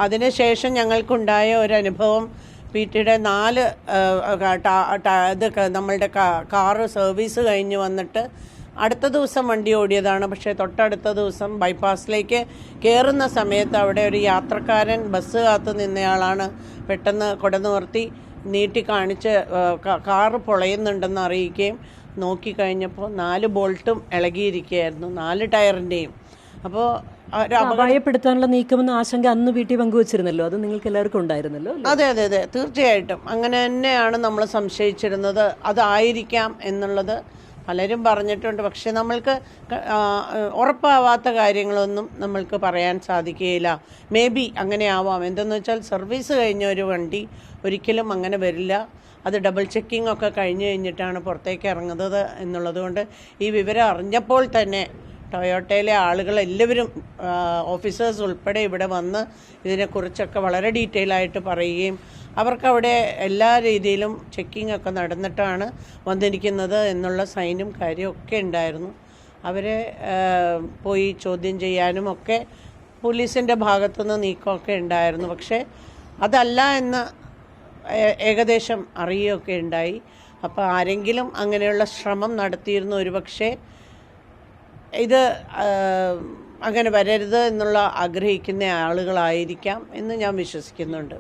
അതിനുശേഷം ഞങ്ങൾക്കുണ്ടായ ഒരു അനുഭവം PT-യുടെ 4 ഇതൊക്കെ നമ്മളുടെ കാറ് സർവീസ് കഴിഞ്ഞ് വന്നിട്ട് അടുത്ത ദിവസം വണ്ടി ഓടിയതാണ്. പക്ഷേ തൊട്ടടുത്ത ദിവസം ബൈപ്പാസിലേക്ക് കയറുന്ന സമയത്ത് അവിടെ ഒരു യാത്രക്കാരൻ ബസ് കാത്ത് നിന്നയാളാണ് പെട്ടെന്ന് കൊടനിവർത്തി നീട്ടി കാണിച്ച് കാറ് പൊളയുന്നുണ്ടെന്ന് അറിയിക്കുകയും നോക്കിക്കഴിഞ്ഞപ്പോൾ 4 ബോൾട്ടും ഇളകിയിരിക്കുകയായിരുന്നു, 4 ടയറിൻ്റെയും. അപ്പോൾ അപായപ്പെടുത്താനുള്ള നീക്കമെന്ന ആശങ്ക അന്ന് വീട്ടിൽ പങ്കുവച്ചിരുന്നല്ലോ, അത് നിങ്ങൾക്ക് എല്ലാവർക്കും ഉണ്ടായിരുന്നല്ലോ. അതെ അതെ അതെ, തീർച്ചയായിട്ടും അങ്ങനെ തന്നെയാണ് നമ്മൾ സംശയിച്ചിരുന്നത്. അതായിരിക്കാം എന്നുള്ളത് പലരും പറഞ്ഞിട്ടുണ്ട്. പക്ഷെ നമ്മൾക്ക് ഉറപ്പാവാത്ത കാര്യങ്ങളൊന്നും നമ്മൾക്ക് പറയാൻ സാധിക്കുകയില്ല. മേ ബി അങ്ങനെ ആവാം. എന്തെന്ന് വെച്ചാൽ സർവീസ് കഴിഞ്ഞ ഒരു വണ്ടി ഒരിക്കലും അങ്ങനെ വരില്ല. അത് ഡബിൾ ചെക്കിംഗ് ഒക്കെ കഴിഞ്ഞ് കഴിഞ്ഞിട്ടാണ് പുറത്തേക്ക് ഇറങ്ങുന്നത് എന്നുള്ളതുകൊണ്ട് ഈ വിവരം അറിഞ്ഞപ്പോൾ തന്നെ ടൊയോട്ടയിലെ ആളുകളെല്ലാവരും ഓഫീസേഴ്സ് ഉൾപ്പെടെ ഇവിടെ വന്ന് ഇതിനെക്കുറിച്ചൊക്കെ വളരെ ഡീറ്റെയിൽ ആയിട്ട് പറയുകയും അവർക്കവിടെ എല്ലാ രീതിയിലും ചെക്കിംഗ് ഒക്കെ നടന്നിട്ടാണ് വന്നിരിക്കുന്നത് എന്നുള്ള സൈനും കാര്യമൊക്കെ ഉണ്ടായിരുന്നു. അവരെ പോയി ചോദ്യം ചെയ്യാനും ഒക്കെ പോലീസിൻ്റെ ഭാഗത്തുനിന്ന് നീക്കമൊക്കെ ഉണ്ടായിരുന്നു. പക്ഷേ അതല്ല എന്ന് ഏകദേശം അറിയുകയൊക്കെ ഉണ്ടായി. അപ്പോൾ ആരെങ്കിലും അങ്ങനെയുള്ള ശ്രമം നടത്തിയിരുന്നു. ഒരുപക്ഷെ ഇത് അങ്ങനെ വരരുത് എന്നുള്ള ആഗ്രഹിക്കുന്ന ആളുകളായിരിക്കാം എന്ന് ഞാൻ വിശ്വസിക്കുന്നുണ്ട്.